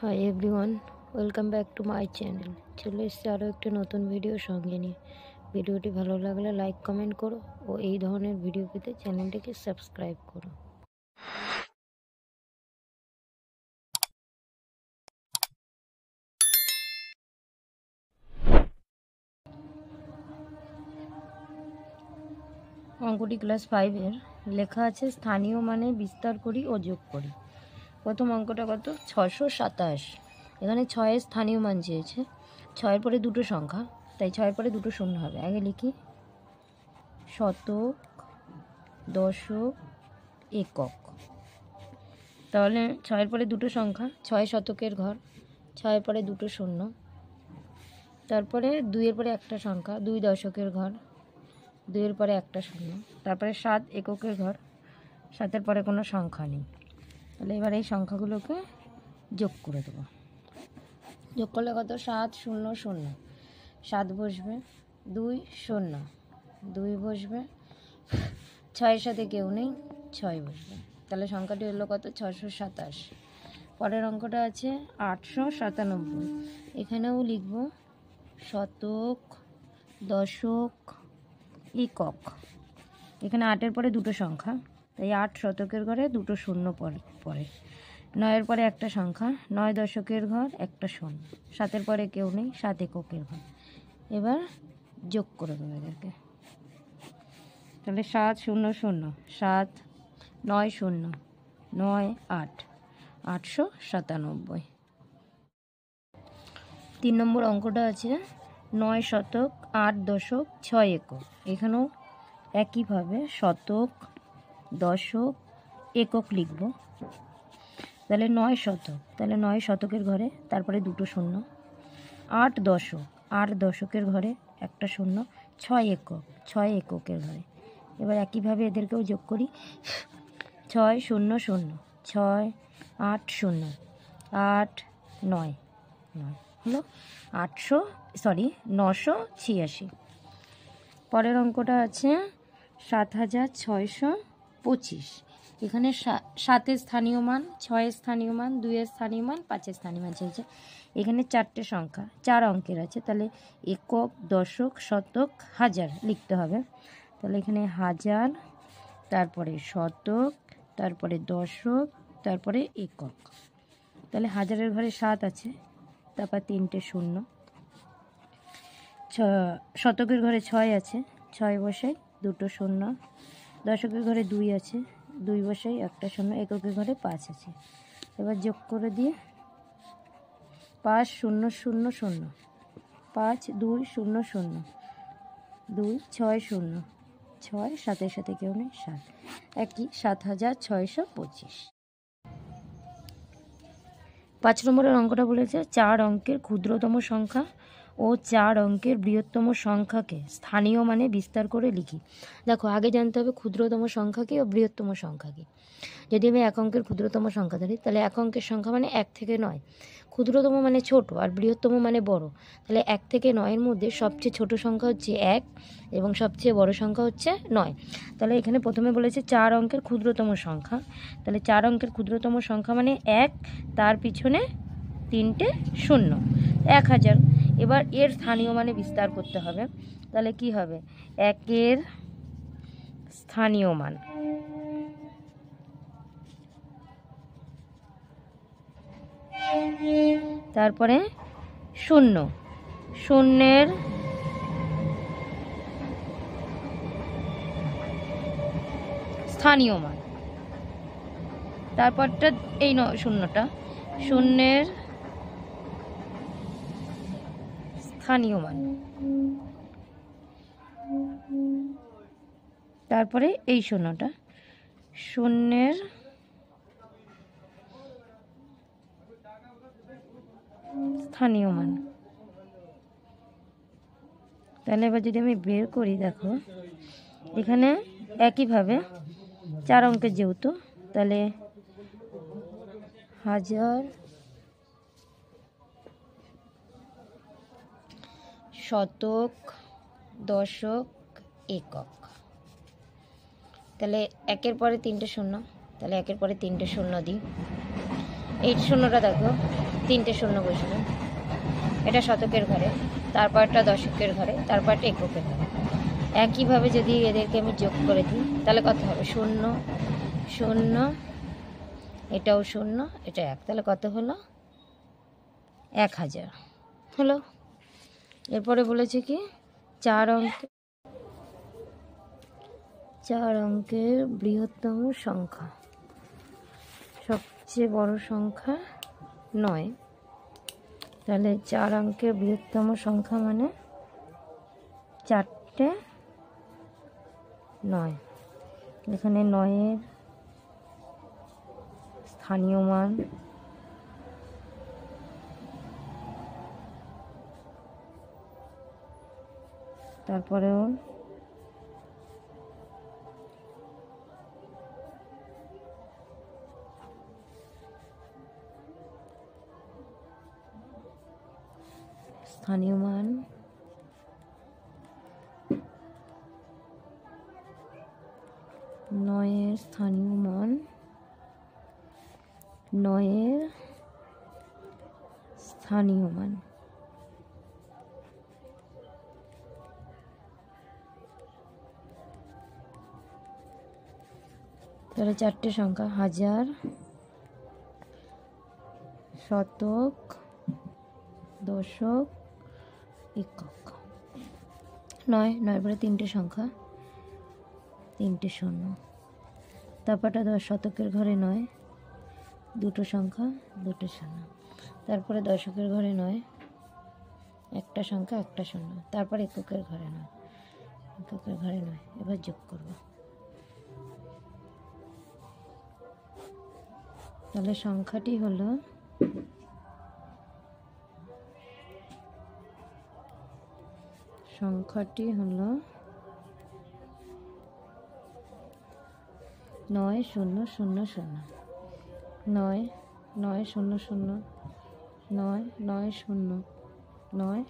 Hi everyone, welcome back to my channel. চলে এসেছি আরও একটা নতুন ভিডিও সঙ্গে নিয়ে। ভিডিওটি ভালো লাগলে লাইক কমেন্ট করো ও এই ধরনের ভিডিও পেতে চ্যানেলটিকে সাবস্ক্রাইব করো। অঙ্কটি ক্লাস 5-এর। লেখা আছে স্থানীয় মানে বিস্তার করি ও যোগ করি। প্রথম অঙ্কটা কত? 627। এখানে 6-এর স্থানীয় মান চেয়েছে। 6-এর পরে দুটো সংখ্যা, তাই 6-এর পরে দুটো শূন্য হবে। আগে লিখি শতক, দশক, একক। তাহলে 6-এর পরে দুটো সংখ্যা, 6 শতকের ঘর, 6-এর পরে দুটো শূন্য। তারপরে 2-এর পরে একটা সংখ্যা, 2 দশকের ঘর, 2-এর পরে একটা শূন্য। তারপরে 7 এককের ঘর, 7-এর পরে কোনো সংখ্যা নেই। তাহলে এবার এই সংখ্যাগুলোকে যোগ করে দেবো। যোগ করলে কত? 7 0 0, 7 বসবে, 2 0, 2 বসবে, 6-এর সাথে কেউ নেই, 6 বসবে। তাহলে সংখ্যাটি হলো কত? 627। পরের অঙ্কটা আছে 897। এখানেও লিখব শতক, দশক, একক। এখানে 8-এর পরে দুটো সংখ্যা, তাই 8 শতকের ঘরে দুটো শূন্য পরে। 9-এর পরে একটা সংখ্যা, 9 দশকের ঘর, একটা শূন্য। 7-এর পরে কেউ নেই, 7 এককের ঘর। এবার যোগ করে দেবো এদেরকে। তাহলে 7 0 0, 7 9 0, 9 8, 897। 3 নম্বর অঙ্কটা আছে 9 শতক, 8 দশক, 6 একক। এখানেও একইভাবে শতক, দশক, একক লিখব। তাহলে 9 শতক, তাহলে 9 শতকের ঘরে তারপরে দুটো শূন্য। 8 দশক, 8 দশকের ঘরে একটা শূন্য। 6 একক, 6 এককের ঘরে। এবার একইভাবে এদেরকেও যোগ করি। 6 0 0, 6 8 0, 8 9 9 হলো 986। পরের অঙ্কটা আছে 7625। এখানে 7-এর স্থানীয় মান, 6-এর স্থানীয় মান, 2-এর স্থানীয় মান, 5-এর স্থানীয় মান চেয়েছে। এখানে 4টে সংখ্যা, 4 অঙ্কের আছে, তাহলে একক, দশক, শতক, হাজার লিখতে হবে। তাহলে এখানে হাজার, তারপরে শতক, তারপরে দশক, তারপরে একক। তাহলে হাজারের ঘরে 7 আছে, তারপর 3টে শূন্য। শতকের ঘরে 6 আছে, 6 বসাই, দুটো শূন্য। দশকের ঘরে 2 আছে, 2 বসাই, একটা শূন্য। এককের ঘরে 5 আছে। এবার যোগ করে দিয়ে 5 0 0 0, 5 2 0 0, 2 6 0, 6 7-এর সাথে কেউ নেই, 7। একই 7625। 5 নম্বরের অঙ্কটা বলেছে 4 অঙ্কের ক্ষুদ্রতম সংখ্যা ও 4 অঙ্কের বৃহত্তম সংখ্যাকে স্থানীয় মানে বিস্তার করে লিখি। দেখো, আগে জানতে হবে ক্ষুদ্রতম সংখ্যা কি ও বৃহত্তম সংখ্যা কি। যদি আমি 1 অঙ্কের ক্ষুদ্রতম সংখ্যা ধরি, তাহলে 1 অঙ্কের সংখ্যা মানে 1 থেকে 9। ক্ষুদ্রতম মানে ছোট আর বৃহত্তম মানে বড়। তাহলে 1 থেকে 9-এর মধ্যে সবচেয়ে ছোট সংখ্যা হচ্ছে 1 এবং সবচেয়ে বড় সংখ্যা হচ্ছে 9। তাহলে এখানে প্রথমে বলেছে 4 অঙ্কের ক্ষুদ্রতম সংখ্যা। তাহলে 4 অঙ্কের ক্ষুদ্রতম সংখ্যা মানে 1, তার পিছনে 3টে শূন্য, 1000। এবার এর স্থানীয় মানে বিস্তার করতে হবে। তাহলে কি হবে? 1-এর স্থানীয় মান, তারপরে শূন্য, শূন্যের স্থানীয় মান, তারপরটা এই শূন্যটা, শূন্যের স্থানীয় মান, তারপরে এই শূন্যটা, শূন্যের স্থানীয় মান। তাহলে এবার যদি আমি বের করি, দেখো এখানে একইভাবে 4 অঙ্কের যেহেতু, তাহলে হাজার, শতক, দশক, একক। তাহলে 1-এর পরে 3টে শূন্য, তাহলে 1-এর পরে 3টে শূন্য দিই। এই শূন্যটা দেখো, 3টে শূন্য বসবে। এটা শতকের ঘরে, তারপরটা দশকের ঘরে, তারপরটা এককের ঘরে। একইভাবে যদি এদেরকে আমি যোগ করে দিই তাহলে কত হবে? 0 0, এটাও 0, এটা 1, তাহলে কত হলো? 1000 হলো। এরপরে বলেছে কি 4 অঙ্কের বৃহত্তম সংখ্যা, সবচেয়ে বড় সংখ্যা 9। তাহলে 4 অঙ্কের বৃহত্তম সংখ্যা মানে 4টে 9। এখানে 9-এর স্থানীয় মান, তারপরেও স্থানীয় মান, নয়ের স্থানীয় মান, 9-এর স্থানীয় মান। তাহলে 4টে সংখ্যা, হাজার, শতক, দশক, একক। 9 পরে 3টে সংখ্যা, 3টে শূন্য। তারপরটা 10 শতকের ঘরে 9, 2টো সংখ্যা, 2টে শূন্য। তারপরে দশকের ঘরে 9, একটা সংখ্যা, একটা শূন্য। তারপর এককের ঘরে 9, এককের ঘরে 9। এবার যোগ করব। তাহলে সংখ্যাটি হলো 9000, 99009,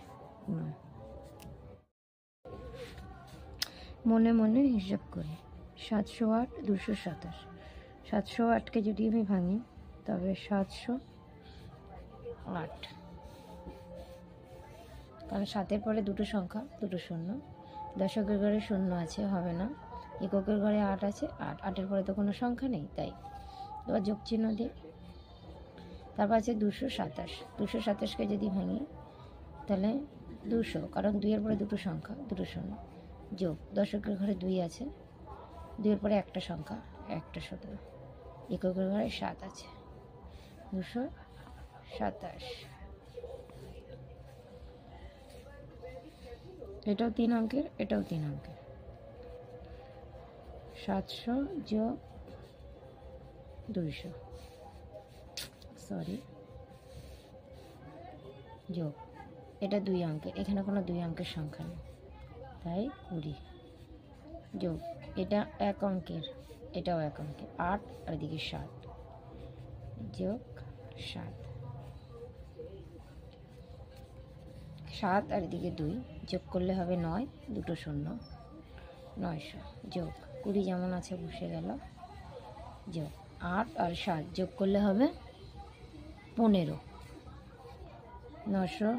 মনে মনে হিসাব করি। 708, 227। 708কে যদি আমি ভাঙি তবে 708, কারণ 7-এর পরে 2টো সংখ্যা, 2টো শূন্য। দশকের ঘরে 0 আছে, হবে না। এককের ঘরে 8 আছে, 8-8-এর পরে তো কোনো সংখ্যা নেই, তাই। এবার যোগ চিহ্ন দিই। তারপর আছে 227। 227কে যদি ভাঙি তাহলে 200, কারণ 2-এর পরে 2টো সংখ্যা, 2টো শূন্য। যোগ, দশকের ঘরে 2 আছে, 2-এর পরে একটা সংখ্যা, একটা শূন্য। এককের ঘরে 7 আছে, 227। এটাও 3 অঙ্কের, এটাও 3 অঙ্কের। 700 যোগ 200, যোগ, এটা 2 অঙ্কের, এখানে কোনো 2 অঙ্কের সংখ্যা নেই, তাই 20। যোগ, এটা 1 অঙ্কের, এটাও 1 অঙ্কের, 8 আর এদিকে 7, যোগ 7, 7 আর এদিকে 2, যোগ করলে হবে 9, 2টো শূন্য, 900। যোগ 20 যেমন আছে বসে গেল। যোগ 8 আর 7 যোগ করলে হবে 15, 900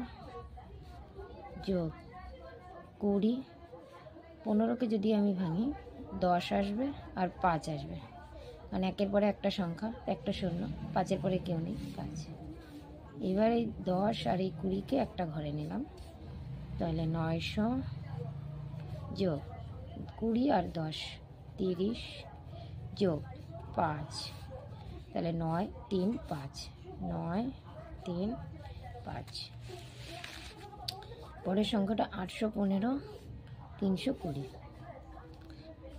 যোগ 20। 15কে যদি আমি ভাঙি 10 আসবে আর 5 আসবে, কারণ 1-এর পরে একটা সংখ্যা, একটা শূন্য। 5-এর পরে কেউ নেই, 5। এবার এই 10 আর এই 20কে একটা ঘরে নিলাম, তাহলে 900 যোগ 20 আর 10, 30 যোগ 5, তাহলে 9, 3, 5, 9, 3, 5। পরের সংখ্যাটা 815, 320।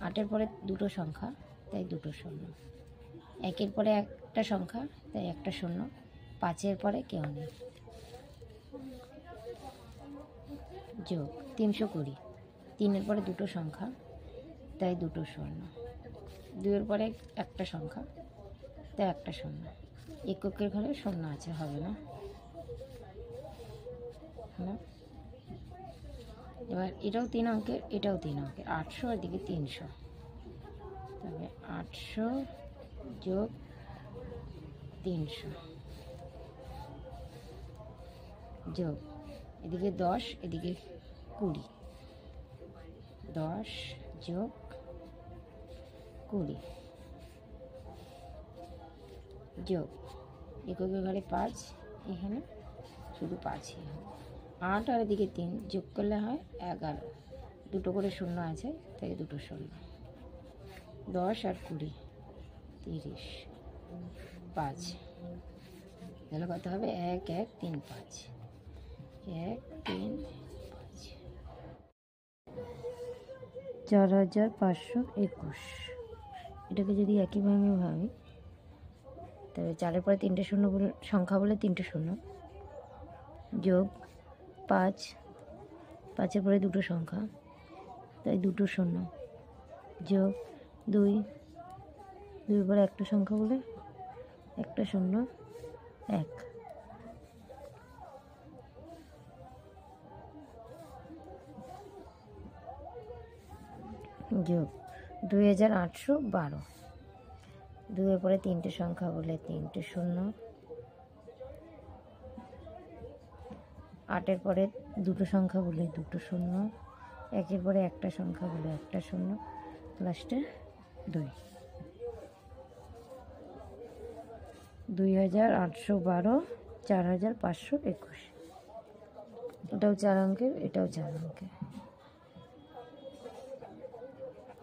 8-এর পরে 2টো সংখ্যা, তাই 2টো শূন্য। 1-এর পরে একটা সংখ্যা, তাই একটা শূন্য। 5-এর পরে কেউ নেই, যোগ 320। 3-এর পরে 2টো সংখ্যা, তাই 2টো শূন্য। 2-এর পরে একটা সংখ্যা, তাই একটা শূন্য। এককের ঘরে 0 আছে, হবে না। হ্যাঁ, এবার এটাও 3 অঙ্কের, এটাও 3 অঙ্কের। 800 আর দিকে 300, তবে 800 যোগ 300, যোগ এদিকে 10 এদিকে 20, 10 যোগ 20 যোগ এককের ঘরে 5, এখানে শুধু 5ই হয়। 8 আর এদিকে 3 যোগ করলে হয় 11, দুটো করে শূন্য আছে তাই দুটো শূন্য। 10 আর 20 30, 5 তাহলে কত হবে? 1 1 3 5, 1 3 5, 4521। এটাকে যদি একইভাবে ভাবি তবে 4-এর পরে 3টে শূন্য সংখ্যা বলে 3টে শূন্য যোগ 5, 5-এর পরে দুটো সংখ্যা তাই দুটো শূন্য যোগ 2, 2-এর পরে একটা সংখ্যা বলে একটা শূন্য 1 যোগ 2812। 2-এর পরে 3টে সংখ্যা বলে 3টে শূন্য, 8-এর পরে দুটো সংখ্যা বলে দুটো শূন্য, 1-এর পরে একটা সংখ্যা বলে একটা শূন্য, লাস্টে 2। 2812, 4521। এটাও 4 অঙ্কের, এটাও 4 অঙ্কের।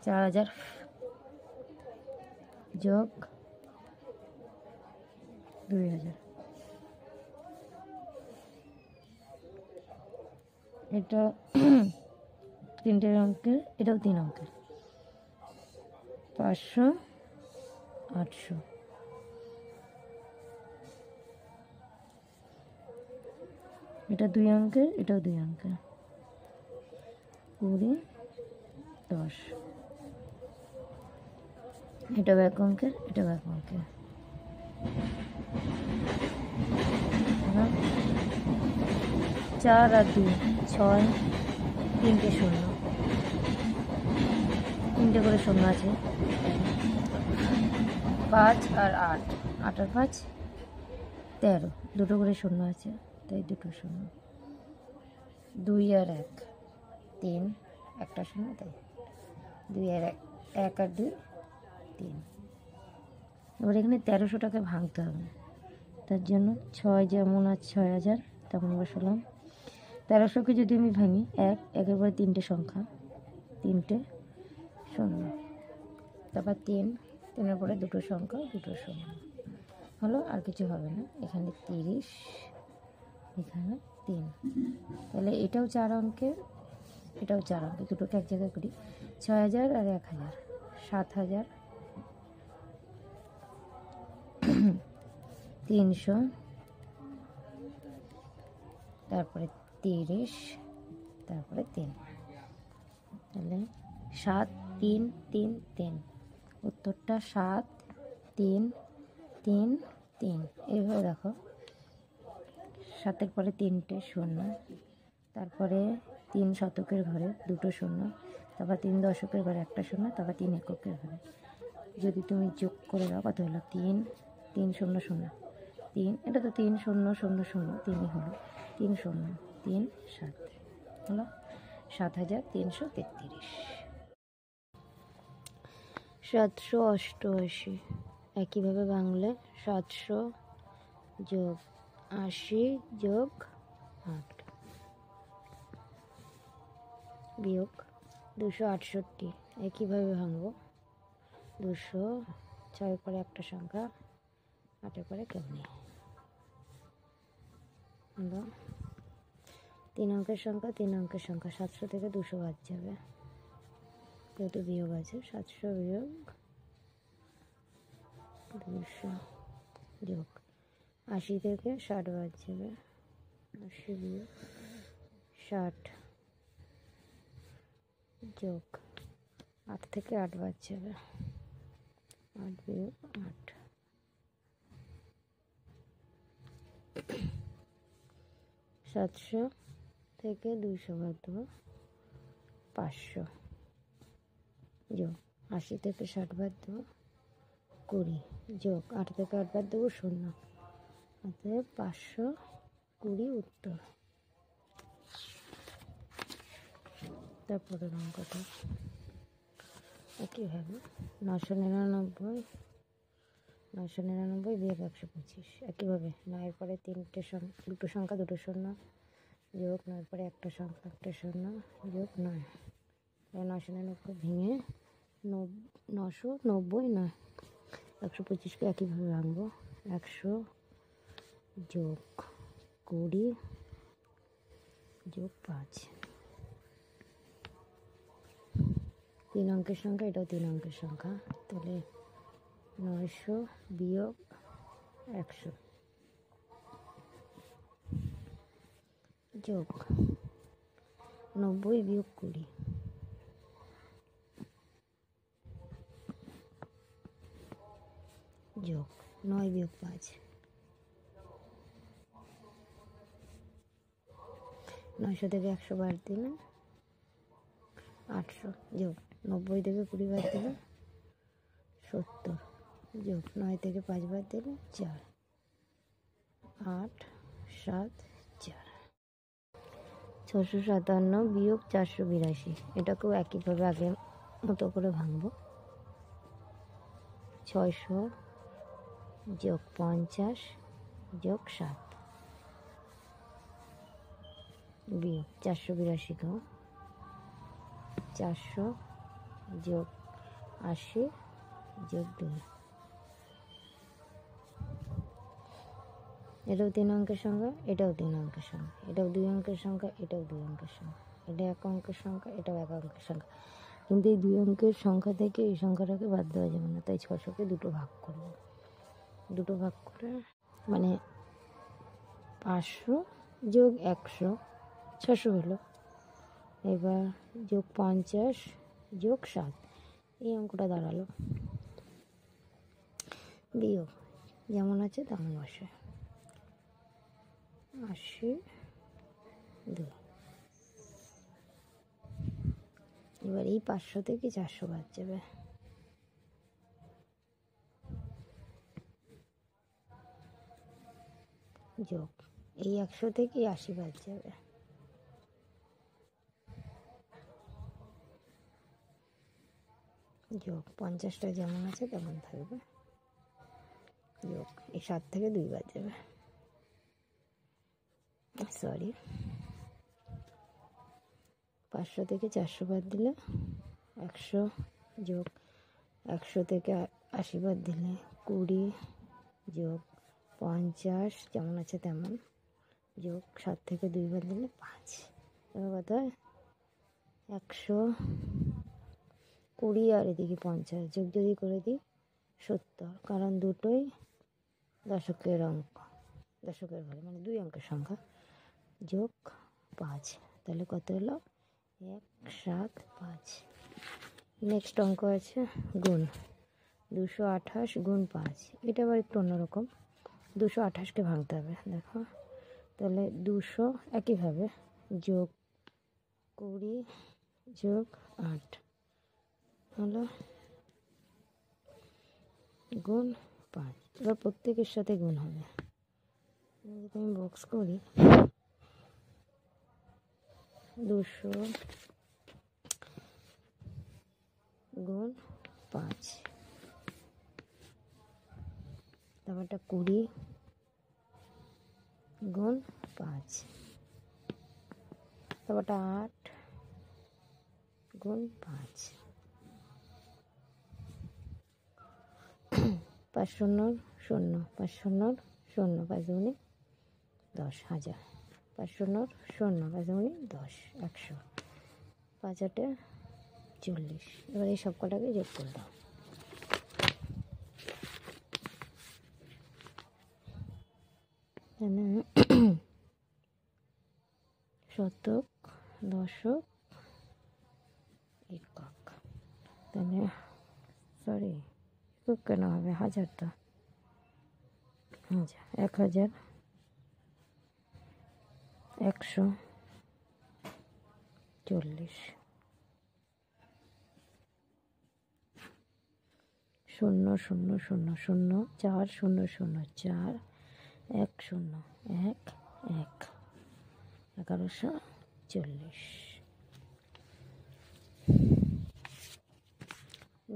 4000 যোগ 2000, এটা 3টে অঙ্কের, এটাও 3 অঙ্কের। 500 800, এটা 2 অঙ্কের, এটাও 2 অঙ্কের। 20 10, এটাও 1 অঙ্কের, এটাও 1 অঙ্কের। 4 আর 2 6, 3টে শূন্য, 3টে করে শূন্য আছে। 5 আর 8, 8 আর 5 13, দুটো করে শূন্য আছে তাই দুটো শূন্য। 2 আর 1 3, একটা শূন্য তাই 2 আর 1, 1 আর 2 3। এবার এখানে 1300টাকে ভাঙতে হবে, তার জন্য 6 যেমন আছে 6000 তেমন বসালাম। 1300কে যদি আমি ভাঙি 1, 1-এর পরে 3টে সংখ্যা 3টে শূন্য, তারপর 3, 3-এর পরে দুটো সংখ্যা দুটো শূন্য হলো, আর কিছু হবে না। এখানে 30, এখানে 3, তাহলে এটাও 4 অঙ্কের, এটাও 4 অঙ্কের। দুটোকে এক জায়গায় করি, 6000 আর 1000 7000, 300, তারপরে 30, তারপরে 3, তাহলে 7 3 3 3। উত্তরটা 7 3 3 3। এইভাবে দেখো, 7-এর পরে 3টে শূন্য, তারপরে 3 শতকের ঘরে দুটো শূন্য, তারপর 3 দশকের ঘরে একটা শূন্য, তারপর 3 এককের ঘরে। যদি তুমি যোগ করে দাও কত হলো? 3 3 0 0 3, এটা তো 3 0 0 0 3ই হলো, 3 0 3 7 হলো 7333। 788, একইভাবে ভাঙলে 700 যোগ 80 যোগ 8 বিয়োগ 268, একইভাবে ভাঙবো। 200, 6-এর পরে একটা সংখ্যা, 8-এর পরে কেউ নেই হলো 3 অঙ্কের সংখ্যা, 3 অঙ্কের সংখ্যা। 700 থেকে 200 বাদ যাবে, যেহেতু বিয়োগ আছে। 700 বিয়োগ 200 যোগ 80 থেকে 60 বাদ যাবে, 80 বিয়োগ 60 যোগ 8 থেকে 8 বাদ যাবে, 8 বিয়োগ 8। 700 থেকে 200 বাদ দেবো, 500 যোগ 80 থেকে 60 বাদ দেবো, 20 যোগ 8 থেকে 8 বাদ দেবো, 0। অতএব 520 উত্তর। তারপরের অঙ্কটা একইভাবে 999 বিয়োগ 125, একইভাবে 9-এর পরে দুটো সংখ্যা দুটো শূন্য যোগ 9-এর পরে একটা সংখ্যা একটা শূন্য যোগ 9। 999 ভেঙে 990 নয়, 125কে একইভাবে ভাঙবো। 100 যোগ 20 যোগ 5, 3 অঙ্কের সংখ্যা, এটাও 3 অঙ্কের সংখ্যা। তাহলে 900 বিয়োগ 100 যোগ 90 বিয়োগ 20 যোগ 9 বিয়োগ 5, 900 থেকে 100 বাদ দিলে 800 যোগ 90 থেকে 20 বাদ দিলে 70 যোগ 9 থেকে 5 বাদ দিলে 4, 8, 7, 4। 657 বিয়োগ 482, এটাকেও একইভাবে আগের মতো করে ভাঙবো। 600 যোগ 50 যোগ 7 বিয়োগ 482, 400 যোগ 80 যোগ 2, এটাও 3 অঙ্কের সংখ্যা, এটাও 3 অঙ্কের সংখ্যা, এটাও 2 অঙ্কের সংখ্যা, এটাও 2 অঙ্কের সংখ্যা, এটা 1 অঙ্কের সংখ্যা, এটাও 1 অঙ্কের সংখ্যা। কিন্তু এই 2 অঙ্কের সংখ্যা থেকে এই সংখ্যাটাকে বাদ দেওয়া যাবে না, তাই 600কে দুটো ভাগ করব। দুটো ভাগ করে মানে 500 যোগ 100 600 হলো। এবার যোগ 50 যোগ 7, এই অঙ্কটা দাঁড়ালো। বিয়োগ যেমন আছে তেমন বসে, 82। এবার এই 500 থেকে 400 বাদ যাবে, যোগ এই 100 থেকে 80 বাদ যাবে, যোগ 50টা যেমন আছে তেমন থাকবে, যোগ এই 7 থেকে 2 বাদ যাবে, সরি 500 থেকে 400 বাদ দিলে 100 যোগ 100 থেকে 80 বাদ দিলে 20 যোগ 50 যেমন আছে তেমন যোগ 7 থেকে 2 বাদ দিলে 5। এবার কত হয়? 120 আর এদিকে 50 যোগ যদি করে দিই 70, কারণ দুটোই দশকের অঙ্ক, দশকের ঘরে মানে 2 অঙ্কের সংখ্যা, যোগ 5। তাহলে কত হলো? 175। নেক্সট অঙ্ক আছে গুণ, 228 গুণ 5, এটা আবার একটু অন্যরকম। 228কে ভাঙতে হবে, দেখো। তাহলে 200 একইভাবে যোগ 20 যোগ 8 হলো গুণ 5। এবার প্রত্যেকের সাথে গুণ হবে, যদি আমি বক্স করি 200 গুণ 5, তারপরটা 20 গুণ 5, তারপরটা 8 গুণ 5, 5 শূন্য 0, 5 শূন্য 0, 5 দুগুণে 10, 1000, 5 শূন্য 0, 5 দুগুণে 10, 100, 5 8 40। এবার এই সব কটাকে যোগ করলাম, শতক দশক একক। তাহলে সরি একক কেন হবে, হাজার তো, 1000, 140, 0 0 0 0 4 0 0 4 1 0 1 1, 1140।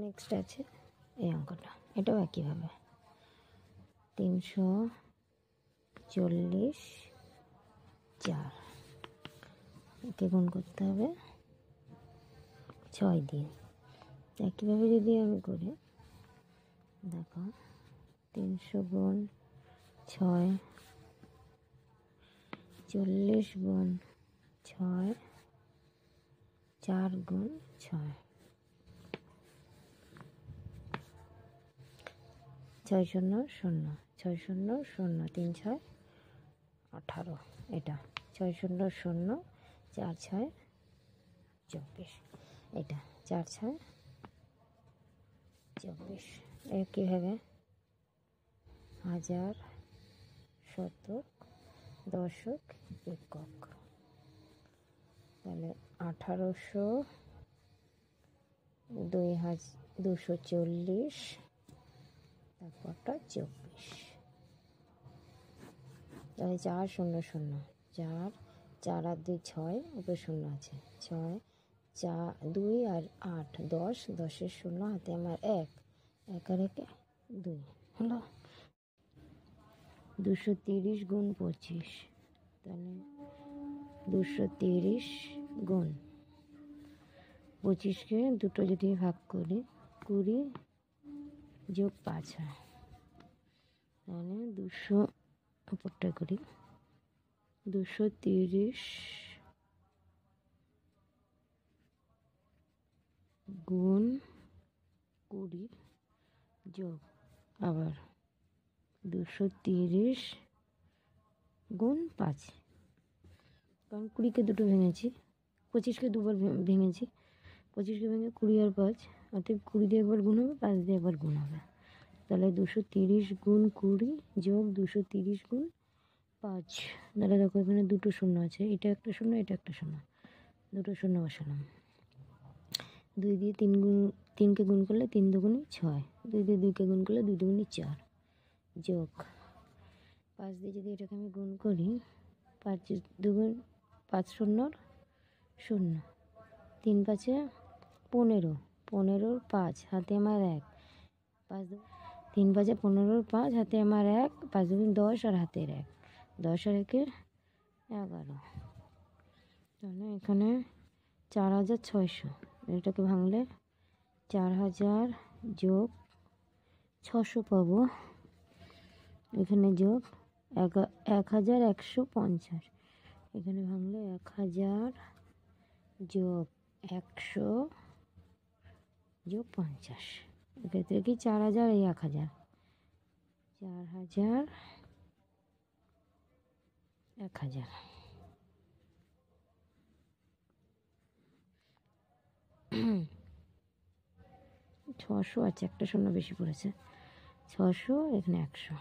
নেক্সট আছে এই অঙ্কটা, এটাও একইভাবে 340/4 একে গুণ করতে হবে 6 দিয়ে। একইভাবে যদি আমি করি, দেখো 300 গুণ 6, 40 গুণ 6, 4 গুণ 6, 6 শূন্য 0, 6 শূন্য 0, 3 6 18, এটা 6 শূন্য 0, 4 6 24, এটা 4 6 24। একইভাবে হাজার, শতক, দশক, একক, তাহলে 1800, 240, তারপরটা 24, তাহলে 4 শূন্য 0, 4, 4 আর 2 6, উপরে 0 আছে, 6, 4 2 আর 8 10, 10-এর 0 হাতে আমার 1, 1 আর 1 2 হলো। 230 গুণ 25, তাহলে 230 গুণ 25কে দুটো যদি ভাগ করি 20 যোগ 5 হয়, তাহলে 200 উপরটা করি 230 গুণ 20 যোগ আবার 230 গুণ 5, কারণ 20কে দুটো ভেঙেছি, 25কে দুবার ভেঙেছি, 25কে ভেঙে 20 আর 5, অর্থাৎ 20 দিয়ে একবার গুণ হবে, 5 দিয়ে একবার গুণ হবে, তাহলে 230 গুণ 20 যোগ 230 গুণ 5, তাহলে দেখো এখানে দুটো শূন্য আছে, এটা একটা শূন্য, এটা একটা শূন্য, দুটো শূন্য বসালাম। 2 দিয়ে 3কে গুণ করলে 3 দুগুণে 6, 2 দিয়ে 2কে গুণ করলে 2 দুগুণে 4, যোগ 5 দিয়ে যদি এটাকে আমি গুণ করি, 5 দুগুণ 5 শূন্যর 0, 3 5-এ 15, 15-র 5 হাতে আমার 1, 3 5-এ 15-র 5 হাতে আমার 1, 5 দুগুণ 10 আর হাতের 1, 10 আর 1 11, তাহলে এখানে 4600, এটাকে ভাঙলে 4000 যোগ 600 পাবো, এখানে যোগ 1150, এখানে ভাঙলে 1000 যোগ 100 যোগ 50, এক্ষেত্রে কি 4000 এই 1000, 4000 1000, 600 আছে, একটা শূন্য বেশি পড়েছে, 600, এখানে 100,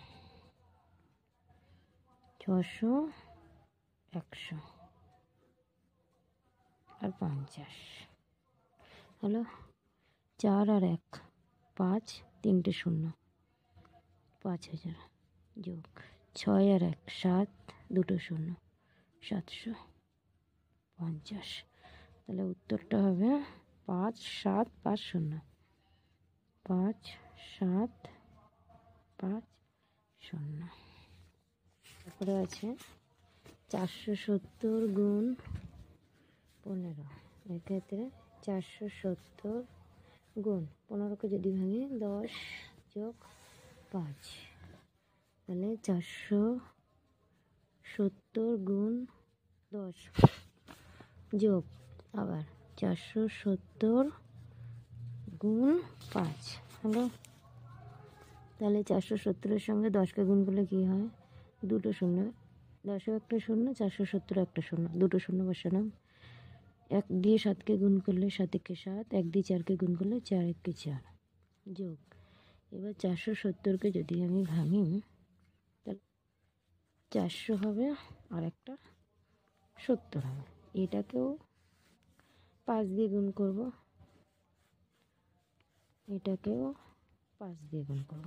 600 100 আর 50 হলো। 4 আর 1 5, 3টে শূন্য 5000, যোগ 6 আর 1 7, দুটো শূন্য 750, তাহলে উত্তরটা হবে 5750, 5750। তারপরে আছে 470 গুণ 15, এক্ষেত্রে 470 গুণ 15কে যদি ভাঙি 10 যোগ 5, তাহলে 470 গুণ 10 যোগ আবার 470 গুণ 5 হলো। তাহলে 470-এর সঙ্গে 10কে গুণ করলে কী হয়, দুটো শূন্য, 10-এ একটা শূন্য, 470 একটা শূন্য, দুটো শূন্য বসালাম। 1 দিয়ে 7কে গুণ করলে 7 একে 7, 1 দিয়ে 4কে গুণ করলে 4 একে 4, যোগ এবার 470কে যদি আমি ভাঙি, তাহলে 400 হবে আর একটা 70 হবে, এটাকেও 5 দিয়ে গুণ করব, এটাকেও 5 দিয়ে গুণ করব,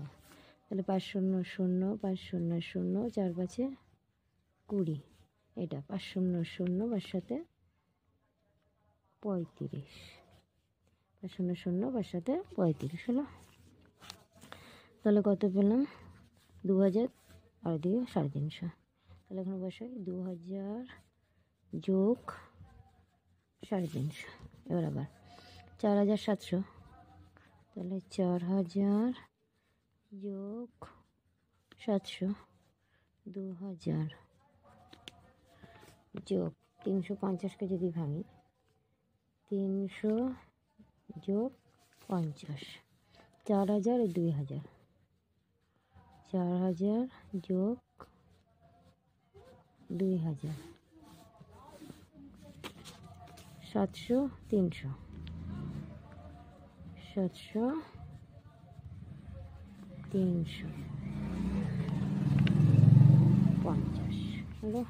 তাহলে 5 শূন্য 0, 5 শূন্য 0, 4 5-এ 20, এটা 5 শূন্য 0, 5 7-এ 35, শূন্য শূন্য 5 সাথে 35 হলো। তাহলে কত পেলাম? 2000 আর এদিকে 350। তাহলে এখানে বসাই 2000 যোগ 350। এবার আবার 4700, তাহলে 4000 যোগ 700, 2000 যোগ 350কে যদি ভাঙি 300 যোগ 50, 4000 আর 2000, 4000 যোগ 2000, 700, 300, 700, 300, 50 হলো।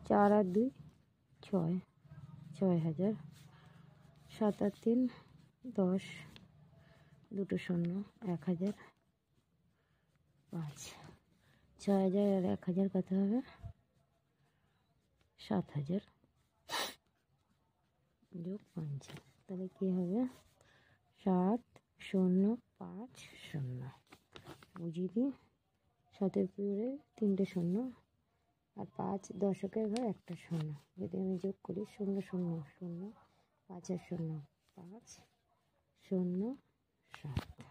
4 আর 2 6, 6000, 7 আর 3 10, দুটো শূন্য 1000, 5, 6000 আর 1000 কত হবে? 7000 যোগ 5। তাহলে কী হবে? 7050 বুঝিয়ে দিই। 7-এর পরে 3টে শূন্য আর 5 দশকের ঘর একটা শূন্য, যদি আমি যোগ করি 0 0 0, 5 আর 0 5, 0 7।